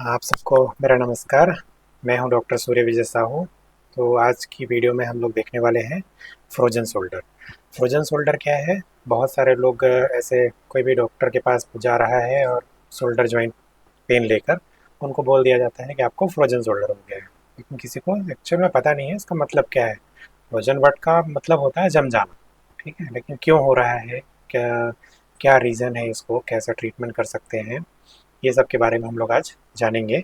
आप सबको मेरा नमस्कार। मैं हूं डॉक्टर सूर्य विजय साहू। तो आज की वीडियो में हम लोग देखने वाले हैं फ्रोजन शोल्डर। फ्रोजन शोल्डर क्या है? बहुत सारे लोग ऐसे कोई भी डॉक्टर के पास जा रहा है और शोल्डर जॉइंट पेन लेकर उनको बोल दिया जाता है कि आपको फ्रोजन शोल्डर हो गया है, लेकिन किसी को एक्चुअल में पता नहीं है इसका मतलब क्या है। फ्रोजन वर्ड का मतलब होता है जम जाना, ठीक है, लेकिन क्यों हो रहा है, क्या क्या रीज़न है, इसको कैसे ट्रीटमेंट कर सकते हैं, ये सब के बारे में हम लोग आज जानेंगे।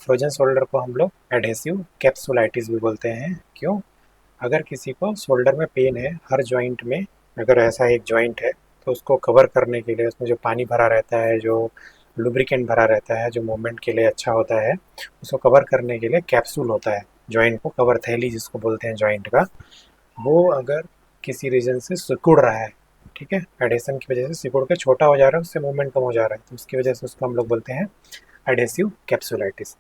फ्रोजन शोल्डर को हम लोग एडहेसिव कैप्सुलाइटिस भी बोलते हैं। क्यों? अगर किसी को शोल्डर में पेन है हर जॉइंट में, अगर ऐसा एक जॉइंट है तो उसको कवर करने के लिए उसमें जो पानी भरा रहता है, जो लुब्रिकेंट भरा रहता है, जो मूवमेंट के लिए अच्छा होता है, उसको कवर करने के लिए कैप्सूल होता है। जॉइंट को कवर, थैली जिसको बोलते हैं जॉइंट का, वो अगर किसी रीजन से सिकुड़ रहा है, ठीक है, एडेशन की वजह से सिकुड़ के छोटा हो जा रहा है, उससे मूवमेंट कम हो जा रहा है, तो उसकी वजह से उसको हम लोग बोलते हैं एडेसिव कैप्सुलाइटिस।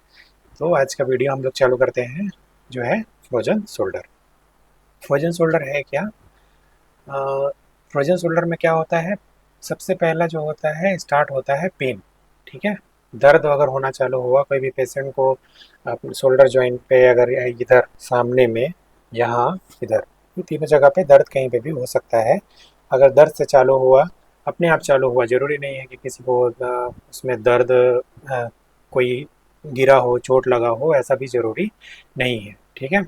तो आज का वीडियो हम लोग चालू करते हैं, जो है फ्रोजन शोल्डर। फ्रोजन शोल्डर है क्या? फ्रोजन शोल्डर में क्या होता है? सबसे पहला जो होता है, स्टार्ट होता है पेन, ठीक है। दर्द अगर होना चालू हुआ कोई भी पेशेंट को शोल्डर जॉइंट पे, अगर इधर सामने में, यहाँ, इधर, ये तीनों जगह पे दर्द कहीं पे भी हो सकता है। अगर दर्द से चालू हुआ, अपने आप चालू हुआ, ज़रूरी नहीं है कि किसी को उसमें दर्द कोई गिरा हो, चोट लगा हो, ऐसा भी ज़रूरी नहीं है, ठीक है।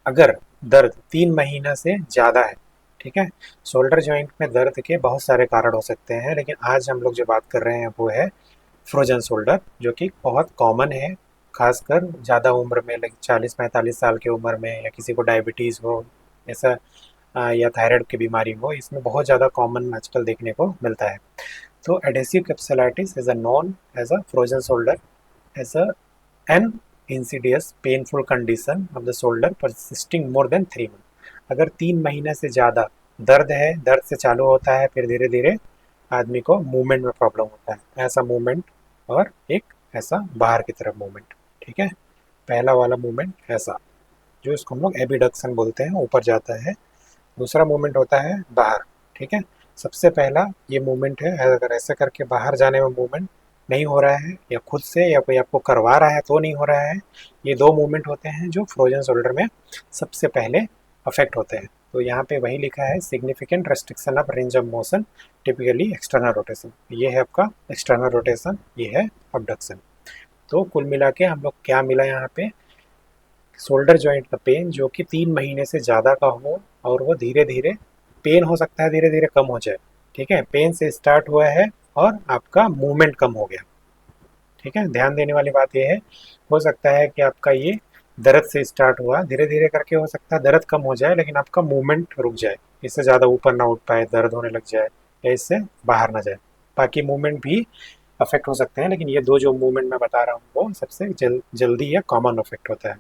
अगर दर्द 3 महीना से ज़्यादा है, ठीक है, शोल्डर जॉइंट में दर्द के बहुत सारे कारण हो सकते हैं, लेकिन आज हम लोग जो बात कर रहे हैं वो है फ्रोजन शोल्डर, जो कि बहुत कॉमन है, खासकर ज़्यादा उम्र में, लाइक 40-45 साल की उम्र में, या किसी को डायबिटीज़ हो, ऐसा या थायराइड की बीमारी हो, इसमें बहुत ज़्यादा कॉमन आजकल देखने को मिलता है। तो adhesive capsulitis is a known as a frozen shoulder as a an insidious painful condition of the shoulder persisting more than 3 month. अगर 3 महीने से ज़्यादा दर्द है, दर्द से चालू होता है, फिर धीरे धीरे आदमी को मूवमेंट में प्रॉब्लम होता है, ऐसा मूवमेंट, और एक ऐसा बाहर की तरफ मूवमेंट, ठीक है। पहला वाला मूवमेंट ऐसा, जो इसको हम लोग एबिडक्शन बोलते हैं, ऊपर जाता है। दूसरा मूवमेंट होता है बाहर, ठीक है। सबसे पहला ये मूवमेंट है, अगर ऐसे करके बाहर जाने में मूवमेंट नहीं हो रहा है, या खुद से या कोई आपको करवा रहा है तो नहीं हो रहा है, ये दो मूवमेंट होते हैं जो फ्रोजन शोल्डर में सबसे पहले अफेक्ट होते हैं। तो यहाँ पे वही लिखा है, significant restriction of range of motion, typically external rotation. ये है आपका एक्सटर्नल रोटेशन, ये है अबडक्शन। तो कुल मिला के हम लोग क्या मिला यहाँ पे? शोल्डर जॉइंट का पेन जो कि 3 महीने से ज़्यादा का हो, और वो धीरे धीरे, पेन हो सकता है धीरे धीरे कम हो जाए, ठीक है, पेन से स्टार्ट हुआ है और आपका मूवमेंट कम हो गया, ठीक है। ध्यान देने वाली बात यह है, हो सकता है कि आपका ये दर्द से स्टार्ट हुआ, धीरे धीरे करके हो सकता है दर्द कम हो जाए, लेकिन आपका मूवमेंट रुक जाए, इससे ज़्यादा ऊपर ना उठ पाए, दर्द होने लग जाए, या इससे बाहर ना जाए। बाकी मूवमेंट भी अफेक्ट हो सकते हैं, लेकिन ये दो जो मूवमेंट मैं बता रहा हूँ वो सबसे जल्दी या कॉमन अफेक्ट होता है।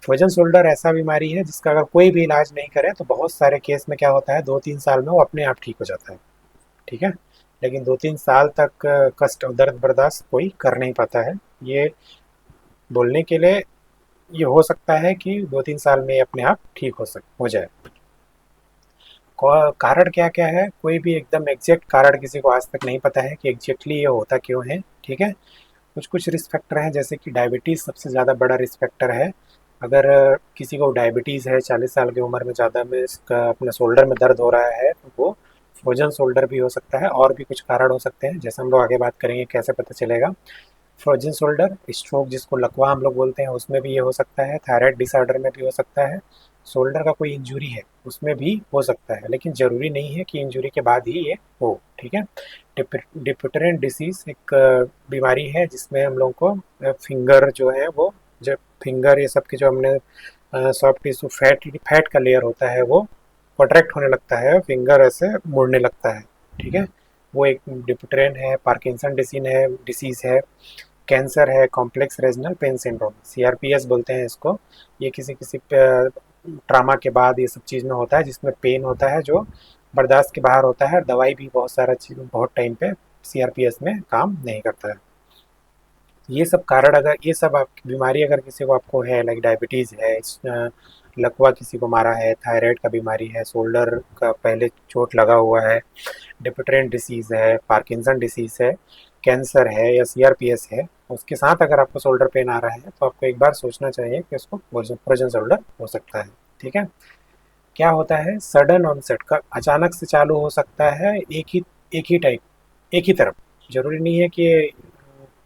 फ्रोजन शोल्डर ऐसा बीमारी है जिसका अगर कोई भी इलाज नहीं करे तो बहुत सारे केस में क्या होता है, 2-3 साल में वो अपने आप ठीक हो जाता है, ठीक है। लेकिन 2-3 साल तक कष्ट और दर्द बर्दाश्त कोई कर नहीं पाता है। ये बोलने के लिए ये हो सकता है कि 2-3 साल में अपने आप ठीक हो जाए। कारण क्या क्या है, कोई भी एकदम एग्जैक्ट कारण किसी को आज तक नहीं पता है कि एग्जैक्टली ये होता क्यों है, ठीक है। कुछ कुछ रिस्क फैक्टर हैं, जैसे कि डायबिटीज़ सबसे ज़्यादा बड़ा रिस्क फैक्टर है। अगर किसी को डायबिटीज़ है, 40 साल की उम्र में ज़्यादा में इसका अपने शोल्डर में दर्द हो रहा है, तो वो फ्रोजन शोल्डर भी हो सकता है, और भी कुछ कारण हो सकते हैं, जैसे हम लोग आगे बात करेंगे कैसे पता चलेगा। फ्रोजन शोल्डर स्ट्रोक, जिसको लकवा हम लोग बोलते हैं, उसमें भी ये हो सकता है, थायराइड डिसऑर्डर में भी हो सकता है, शोल्डर का कोई इंजरी है उसमें भी हो सकता है, लेकिन ज़रूरी नहीं है कि इंजरी के बाद ही ये हो, ठीक है। डिप्यूटेरेंट डिसीज़ एक बीमारी है जिसमें हम लोग को फिंगर जो है वो, जब फिंगर ये सब के जो हमने सॉफ्ट टिश्यू, फैट फैट का लेयर होता है, वो कॉन्ट्रैक्ट होने लगता है, फिंगर ऐसे मुड़ने लगता है, ठीक है। वो एक डिप्यूटेरेंट है, पार्किंसन डिसीज़ है, कैंसर है, कॉम्प्लेक्स रीजनल पेन सिंड्रोम, सीआरपीएस बोलते हैं इसको। ये किसी किसी ट्रामा के बाद ये सब चीज़ में होता है, जिसमें पेन होता है जो बर्दाश्त के बाहर होता है, और दवाई भी बहुत सारा चीज़ बहुत टाइम पे सीआरपीएस में काम नहीं करता है। ये सब कारण, अगर ये सब आपकी बीमारी अगर किसी को आपको है, लाइक डायबिटीज़ है, लकवा किसी को मारा है, थायराइड का बीमारी है, शोल्डर का पहले चोट लगा हुआ है, डिप्यूटेरेंट डिसीज़ है, पार्किंसन डिसीज़ है, कैंसर है या सीआरपीएस है, उसके साथ अगर आपको शोल्डर पेन आ रहा है तो आपको एक बार सोचना चाहिए कि उसको फ्रोजन शोल्डर हो सकता है। ठीक है। क्या होता है, सडन ऑनसेट का अचानक से चालू हो सकता है, एक ही टाइप, एक ही तरफ। जरूरी नहीं है कि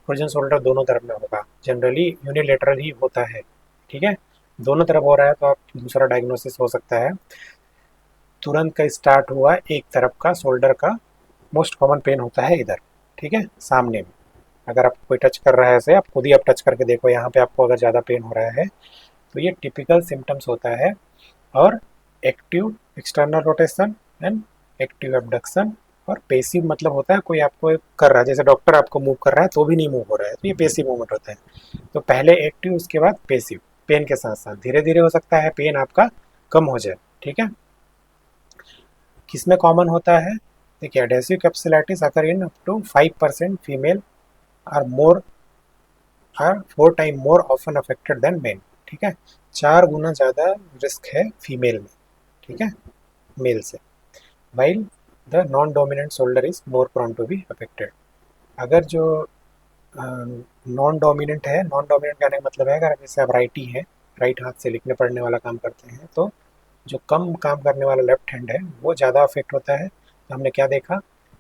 फ्रोजन शोल्डर दोनों तरफ में होगा, जनरली यूनिलेटरल ही होता है। ठीक है। दोनों तरफ हो रहा है तो आप दूसरा डायग्नोसिस हो सकता है। तुरंत का स्टार्ट हुआ एक तरफ का शोल्डर का, मोस्ट कॉमन पेन होता है इधर। ठीक है, सामने में। अगर आपको कोई टच कर रहा है ऐसे, आप खुद ही आप टच करके देखो यहाँ पे आपको अगर ज़्यादा पेन हो रहा है तो ये टिपिकल सिम्टम्स होता है। और active external rotation and active abduction. और पेसिव मतलब होता है कोई आपको कर रहा है, जैसे डॉक्टर आपको मूव कर रहा है तो भी नहीं मूव हो रहा है, तो ये पेसिव मूवमेंट होता है। तो पहले एक्टिव, उसके बाद पेसिव। पेन के साथ साथ धीरे धीरे हो सकता है पेन आपका कम हो जाए। ठीक है। किसमें कॉमन होता है, देखिए एडेसिव कैप्सुलाइटिस अगर in up to 5% female are more are 4 time more often affected than men. ठीक है, 4 गुना ज़्यादा रिस्क है फीमेल में, ठीक है, मेल से। While the non dominant shoulder is more prone to be affected. अगर जो नॉन डोमिनेंट है, नॉन डोमिनेंट कहने का मतलब है अगर जैसे आप राइटी हैं, राइट हाथ से लिखने पढ़ने वाला काम करते हैं, तो जो कम काम करने वाला लेफ्ट हैंड है वो ज़्यादा अफेक्ट होता है। तो हमने क्या देखा,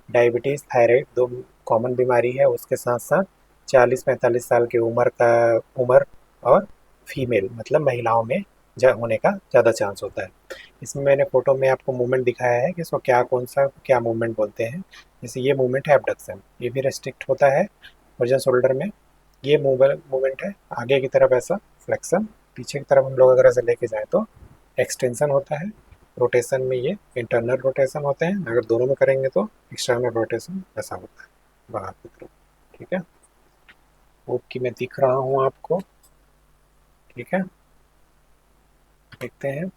डायबिटीज़, थायराइड, दो कॉमन बीमारी है, उसके साथ साथ 40-45 साल की उम्र और फीमेल मतलब महिलाओं में होने का ज़्यादा चांस होता है। इसमें मैंने फ़ोटो में आपको मूवमेंट दिखाया है कि इसको कौन सा क्या मूवमेंट बोलते हैं। जैसे ये मूवमेंट है एबडक्शन, ये भी रेस्ट्रिक्ट होता है वर्जन शोल्डर में। ये मूवमेंट है आगे की तरफ ऐसा फ्लेक्शन, पीछे की तरफ हम लोग अगर ऐसे लेके जाएं तो एक्सटेंशन होता है। रोटेशन में ये इंटरनल रोटेशन होते हैं, अगर दोनों में करेंगे तो एक्सटर्नल रोटेशन ऐसा होता है बाहर की तरफ। ठीक है, होप कि मैं दिख रहा हूँ आपको। ठीक है, देखते हैं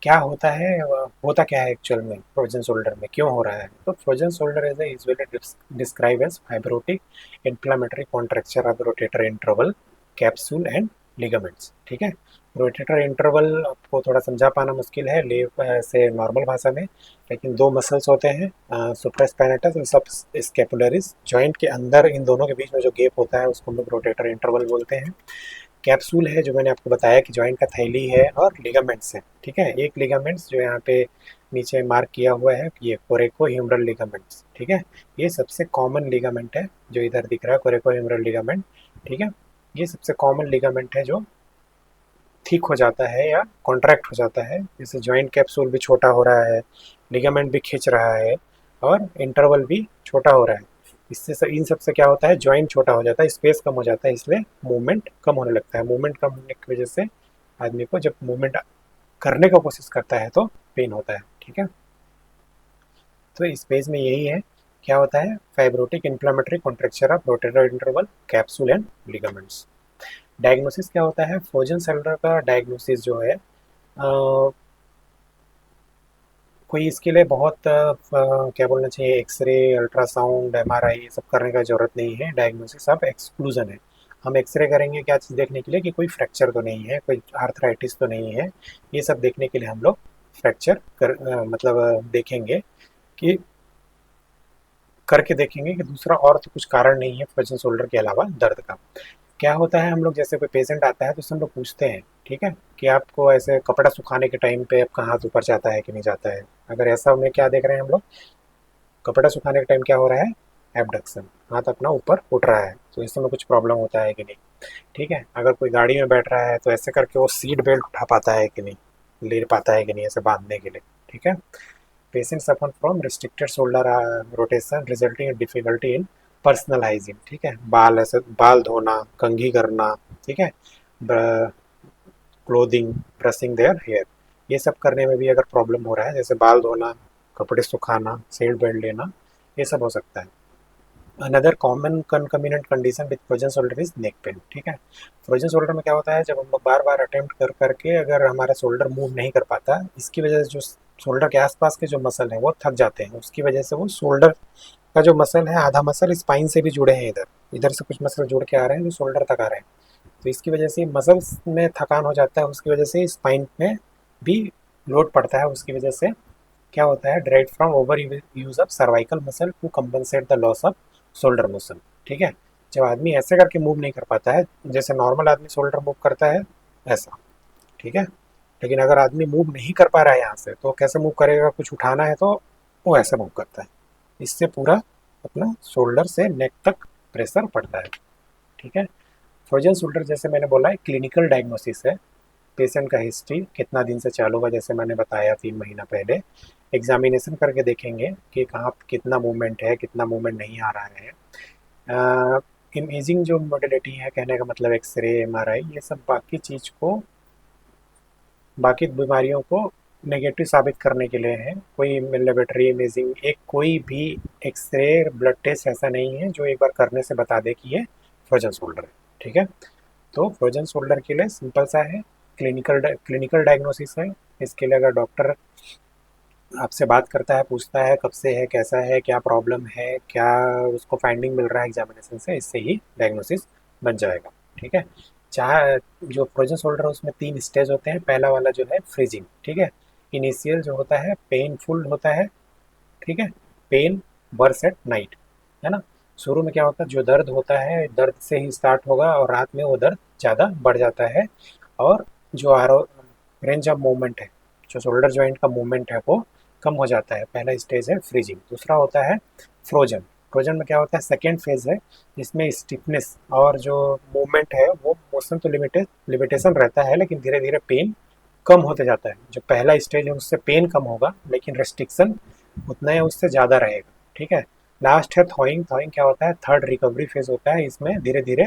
क्या होता है, होता क्या है एक्चुअल में फ्रोजन शोल्डर में, क्यों हो रहा है। तो frozen shoulder is usually describe as fibrotic inflammatory contracture of rotator interval capsule and ligaments. ठीक है, रोटेटर इंटरवल आपको थोड़ा समझा पाना मुश्किल है ले से नॉर्मल भाषा में, लेकिन दो मसल्स होते हैं, सुप्रास्पाइनेटस और सब स्कैपुलरिस। जॉइंट के अंदर इन दोनों के बीच में जो गैप होता है उसको हम लोग रोटेटर इंटरवल बोलते हैं। कैप्सूल है जो मैंने आपको बताया कि जॉइंट का थैली है, और लिगामेंट्स है। ठीक है, एक लिगामेंट्स जो यहाँ पे नीचे मार्क किया हुआ है, ये कोरेको ह्यूमरल लिगामेंट्स। ठीक है, ये सबसे कॉमन लिगामेंट है जो इधर दिख रहा है, कोरेको ह्यूमरल लिगामेंट। ठीक है, ये सबसे कॉमन लिगामेंट है जो थिक हो जाता है या कॉन्ट्रैक्ट हो जाता है। जैसे जॉइंट कैप्सूल भी छोटा हो रहा है, लिगामेंट भी खींच रहा है, और इंटरवल भी छोटा हो रहा है। इससे इन सब से क्या होता है, जॉइंट छोटा हो जाता है, स्पेस कम हो जाता है, इसलिए मूवमेंट कम होने लगता है। मूवमेंट कम होने की वजह से आदमी को जब मूवमेंट करने की कोशिश करता है तो पेन होता है। ठीक है, तो इस पेज में यही है, क्या होता है, fibrotic inflammatory contracture of rotator interval capsule and ligaments. Diagnosis क्या होता है, फ्रोजन शोल्डर का डायग्नोसिस जो है, कोई इसके लिए बहुत क्या बोलना चाहिए, एक्सरे, अल्ट्रासाउंड, एमआरआई ये सब करने का ज़रूरत नहीं है। डायग्नोसिस ऑफ एक्सक्लूजन है। हम एक्सरे करेंगे क्या चीज़ देखने के लिए, कि कोई फ्रैक्चर तो नहीं है, कोई आर्थराइटिस तो नहीं है। ये सब देखने के लिए हम लोग फ्रैक्चर मतलब देखेंगे कि करके देखेंगे कि दूसरा और तो कुछ कारण नहीं है फ्रोजन शोल्डर के अलावा दर्द का। क्या होता है, हम लोग जैसे कोई पेशेंट आता है तो उससे हम लोग पूछते हैं, ठीक है, कि आपको ऐसे कपड़ा सुखाने के टाइम पे आपका हाथ ऊपर जाता है कि नहीं जाता है। अगर ऐसा में क्या देख रहे हैं हम लोग, कपड़ा सुखाने के टाइम क्या हो रहा है, एबडक्शन, हाथ अपना ऊपर उठ रहा है, तो इस समय कुछ प्रॉब्लम होता है कि नहीं। ठीक है, अगर कोई गाड़ी में बैठ रहा है तो ऐसे करके वो सीट बेल्ट उठा पाता है कि नहीं, ले पाता है कि नहीं ऐसे बांधने के लिए। ठीक है, patient suffer from restricted shoulder rotation resulting in difficulty in personal hygiene. ठीक है, बाल ऐसे बाल धोना, कंघी करना, ठीक है, क्लोथिंग, ब्रशिंग देयर हेयर, ये सब करने में भी अगर प्रॉब्लम हो रहा है, जैसे बाल धोना, कपड़े सुखाना, सीट बेल्ट लेना, ये सब हो सकता है। Another common concomitant condition with frozen shoulder is neck pain. ठीक है, फ्रोजन शोल्डर में क्या होता है, जब हम लोग बार बार अटेम्प्ट कर करके अगर हमारा शोल्डर मूव नहीं कर पाता, इसकी वजह से जो शोल्डर के आसपास के जो मसल हैं वो थक जाते हैं, उसकी वजह से वो शोल्डर का जो मसल है, आधा मसल स्पाइन से भी जुड़े हैं, इधर इधर से कुछ मसल जुड़ के आ रहे हैं जो शोल्डर तक आ रहे हैं, तो इसकी वजह से मसल्स में थकान हो जाता है, उसकी वजह से स्पाइन में भी लोड पड़ता है। उसकी वजह से क्या होता है, direct from overuse of cervical muscle to compensate the loss of shoulder motion, ठीक है। जब आदमी ऐसे करके मूव नहीं कर पाता है, जैसे नॉर्मल आदमी शोल्डर मूव करता है ऐसा, ठीक है। लेकिन अगर आदमी मूव नहीं कर पा रहा है यहाँ से, तो कैसे मूव करेगा, कुछ उठाना है तो वो ऐसे मूव करता है। इससे पूरा अपना शोल्डर से नेक तक प्रेशर पड़ता है, ठीक है। फ्रोजन शोल्डर जैसे मैंने बोला है क्लिनिकल डायग्नोसिस है। पेशेंट का हिस्ट्री कितना दिन से चालू हुआ, जैसे मैंने बताया 3 महीना पहले एग्जामिनेशन करके देखेंगे कि कहाँ कितना मूवमेंट है, कितना मूवमेंट नहीं आ रहा है। इमेजिंग जो मॉडलिटी है, कहने का मतलब एक्सरे, एमआरआई, ये सब बाकी चीज़ को, बाकी बीमारियों को नेगेटिव साबित करने के लिए है। कोई लेबोरेटरी इमेजिंग, एक कोई भी एक्सरे ब्लड टेस्ट ऐसा नहीं है जो एक बार करने से बता दे कि ये फ्रोजन शोल्डर है, ठीक है। तो फ्रोजन शोल्डर के लिए सिंपल सा है, क्लिनिकल डायग्नोसिस है। इसके लिए अगर डॉक्टर आपसे बात करता है, पूछता है कब से है, कैसा है, क्या प्रॉब्लम है, क्या उसको फाइंडिंग मिल रहा है एग्जामिनेशन से, इससे ही डायग्नोसिस बन जाएगा, ठीक है। चाहे जो फ्रोजन शोल्डर है उसमें 3 स्टेज होते हैं। पहला वाला जो है फ्रीजिंग, ठीक है। इनिशियल जो होता है पेनफुल होता है, ठीक है। पेन वर्स एट नाइट, है ना। शुरू में क्या होता है, जो दर्द होता है दर्द से ही स्टार्ट होगा और रात में वो दर्द ज़्यादा बढ़ जाता है। और जो आरो रेंज ऑफ मूवमेंट है, जो शोल्डर जॉइंट का मूवमेंट है वो कम हो जाता है। पहला स्टेज है फ्रीजिंग। दूसरा होता है फ्रोजन। फ्रोजन में क्या होता है, सेकेंड फेज है, जिसमें स्टिफनेस और जो मूवमेंट है वो मोशन तो लिमिटेशन रहता है, लेकिन धीरे धीरे पेन कम होते जाता है। जो पहला स्टेज है उससे पेन कम होगा, लेकिन रेस्ट्रिक्शन उतना है उससे ज़्यादा रहेगा, ठीक है। लास्ट है थॉइंग। थॉइंग क्या होता है, थर्ड रिकवरी फेज होता है। इसमें धीरे धीरे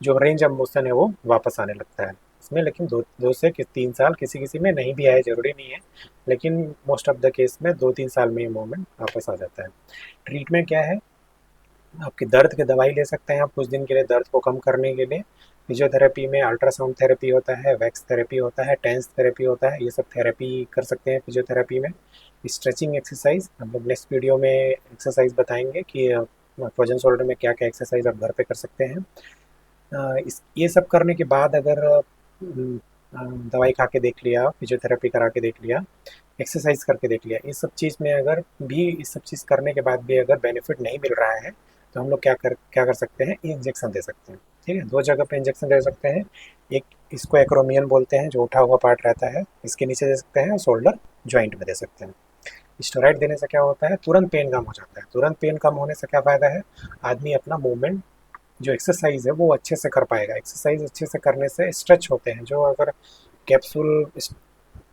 जो रेंज ऑफ मोशन है वो वापस आने लगता है इसमें, लेकिन 2 से 3 साल, किसी किसी में नहीं भी आए, जरूरी नहीं है, लेकिन मोस्ट ऑफ द केस में 2-3 साल में ये मूवमेंट वापस आ जाता है। ट्रीटमेंट क्या है, आपकी दर्द की दवाई ले सकते हैं आप कुछ दिन के लिए, दर्द को कम करने के लिए। फिजियोथेरेपी में अल्ट्रासाउंड थेरेपी होता है, वैक्स थेरेपी होता है, टेंस थेरेपी होता है, ये सब थेरेपी कर सकते हैं फिजियोथेरेपी में। स्ट्रेचिंग एक्सरसाइज हम लोग नेक्स्ट वीडियो में एक्सरसाइज बताएंगे कि फ्रोजन शोल्डर में क्या क्या एक्सरसाइज आप घर पे कर सकते हैं। इस ये सब करने के बाद अगर दवाई खा के देख लिया, फिजियोथेरेपी करा के देख लिया, एक्सरसाइज करके देख लिया, इस सब चीज़ में अगर भी, इस सब चीज़ करने के बाद भी अगर बेनिफिट नहीं मिल रहा है, तो हम लोग क्या कर सकते हैं, इंजेक्शन दे सकते हैं, ठीक है। 2 जगह पे इंजेक्शन दे सकते हैं। एक इसको एक्रोमियन बोलते हैं, जो उठा हुआ पार्ट रहता है, इसके नीचे दे सकते हैं, और शोल्डर जॉइंट में दे सकते हैं। स्टेरॉइड देने से क्या होता है, तुरंत पेन कम हो जाता है। तुरंत पेन कम होने से क्या फ़ायदा है, आदमी अपना मूवमेंट, जो एक्सरसाइज है वो अच्छे से कर पाएगा। एक्सरसाइज अच्छे से करने से स्ट्रेच होते हैं, जो अगर कैप्सूल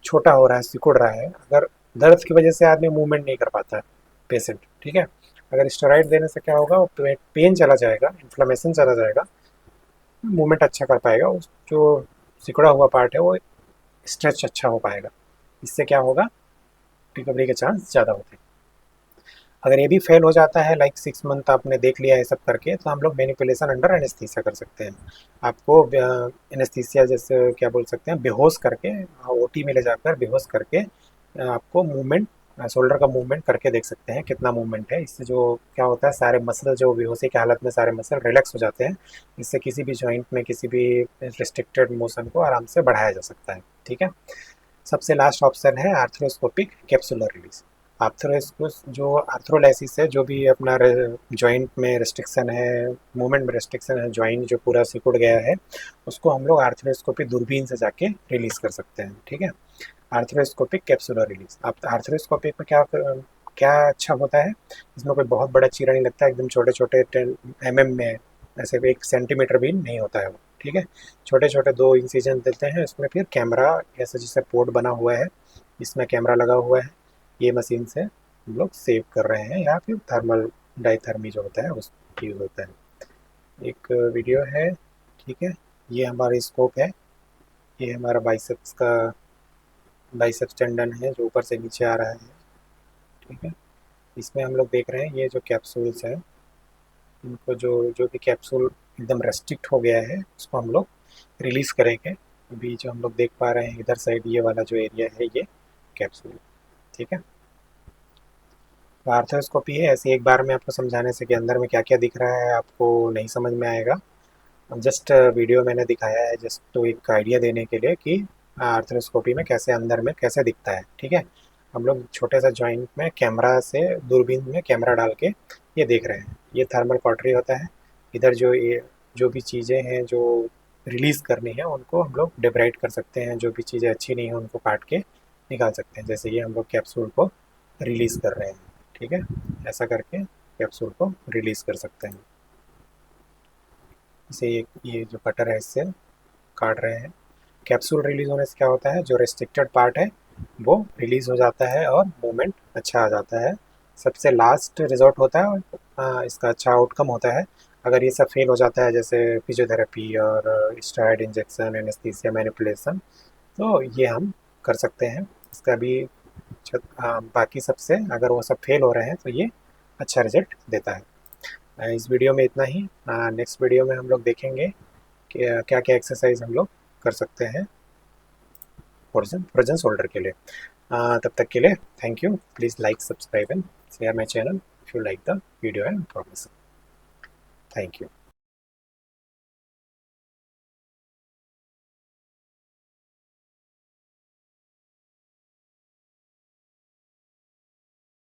छोटा हो रहा है, सिकुड़ रहा है, अगर दर्द की वजह से आदमी मूवमेंट नहीं कर पाता है पेशेंट, ठीक है। अगर स्टेरॉइड देने से क्या होगा, वो पेन चला जाएगा, इन्फ्लेमेशन चला जाएगा, मूवमेंट अच्छा कर पाएगा, उस जो सिकुड़ा हुआ पार्ट है वो स्ट्रेच अच्छा हो पाएगा। इससे क्या होगा, रिकवरी के चांस ज़्यादा होते हैं। अगर ये भी फेल हो जाता है, लाइक 6 मंथ आपने देख लिया है सब करके, तो हम लोग मैनिपुलेशन अंडर एनेस्थीसिया कर सकते हैं। आपको एनेस्थीसिया जैसे क्या बोल सकते हैं, बेहोश करके, ओटी में ले जाकर बेहोश करके आपको मूवमेंट, शोल्डर का मूवमेंट करके देख सकते हैं कितना मूवमेंट है। इससे जो क्या होता है, सारे मसल जो बेहोशी की हालत में सारे मसल रिलैक्स हो जाते हैं। इससे किसी भी जॉइंट में किसी भी रिस्ट्रिक्टेड मोशन को आराम से बढ़ाया जा सकता है, ठीक है। सबसे लास्ट ऑप्शन है आर्थ्रोस्कोपिक कैप्सुलर रिलीज। आर्थ्रोस्कोस जो आर्थ्रोलाइसिस है, जो भी अपना जॉइंट में रिस्ट्रिक्शन है, मूवमेंट में रिस्ट्रिक्शन है, जॉइंट जो पूरा सिकुड़ गया है, उसको हम लोग आर्थ्रोस्कोपी दूरबीन से जाके रिलीज कर सकते हैं, ठीक है। Arthroscopic capsular release. आप आर्थ्रोस्कोपिक में क्या क्या अच्छा होता है, इसमें कोई बहुत बड़ा चीरा नहीं लगता है, एकदम छोटे छोटे 10 mm में, ऐसे 1 सेंटीमीटर भी नहीं होता है वो, ठीक है। छोटे छोटे 2 इंसिजन देते हैं उसमें, फिर कैमरा ऐसे जैसे पोर्ट बना हुआ है, इसमें कैमरा लगा हुआ है, ये मशीन से हम लोग सेव कर रहे हैं, या फिर थर्मल डाइथर्मी जो होता है उस यूज़ होता है। एक वीडियो है, ठीक है। ये हमारी स्कोप है, ये हमारा बाइसेप्स का, बाइसेप्स टेंडन है जो ऊपर से नीचे आ रहा है, ठीक है। इसमें हम लोग देख रहे हैं ये जो कैप्सूल्स हैं, इनको जो जो भी कैप्सूल एकदम रेस्ट्रिक्ट हो गया है उसको हम लोग रिलीज़ करेंगे। अभी जो हम लोग देख पा रहे हैं इधर साइड, ये वाला जो एरिया है ये कैप्सूल, ठीक है। तो आर्थोस्कोपी है ऐसे एक बार में आपको समझाने से कि अंदर में क्या क्या दिख रहा है आपको नहीं समझ में आएगा। जस्ट वीडियो मैंने दिखाया है जस्ट तो एक आइडिया देने के लिए कि आर्थ्रोस्कोपी में कैसे अंदर में कैसे दिखता है, ठीक है। हम लोग छोटे सा जॉइंट में कैमरा से, दूरबीन में कैमरा डाल के ये देख रहे हैं। ये थर्मल कॉटरी होता है। इधर जो भी चीज़ें हैं जो रिलीज़ करनी है उनको हम लोग डिब्राइड कर सकते हैं, जो भी चीज़ें अच्छी नहीं हैं उनको काट के निकाल सकते हैं। जैसे ये हम लोग कैप्सूल को रिलीज़ कर रहे हैं, ठीक है, ऐसा करके कैप्सूल को रिलीज़ कर सकते हैं। जैसे ये जो कटर है इससे काट रहे हैं। कैप्सूल रिलीज़ होने से क्या होता है, जो रेस्ट्रिक्टेड पार्ट है वो रिलीज़ हो जाता है और मूवमेंट अच्छा आ जाता है। सबसे लास्ट रिजॉर्ट होता है और इसका अच्छा आउटकम होता है। अगर ये सब फेल हो जाता है, जैसे फिजियोथेरेपी और स्टेरॉयड इंजेक्शन, एनेस्थीसिया, मैनिपुलेशन, तो ये हम कर सकते हैं। इसका भी बाकी सबसे अगर वो सब फेल हो रहे हैं तो ये अच्छा रिजल्ट देता है। इस वीडियो में इतना ही। नेक्स्ट वीडियो में हम लोग देखेंगे कि क्या क्या एक्सरसाइज हम लोग कर सकते हैं फ्रोजन शोल्डर के लिए। तब तक के लिए thank you. Please like, subscribe and share my channel if you like the video and information. Thank you.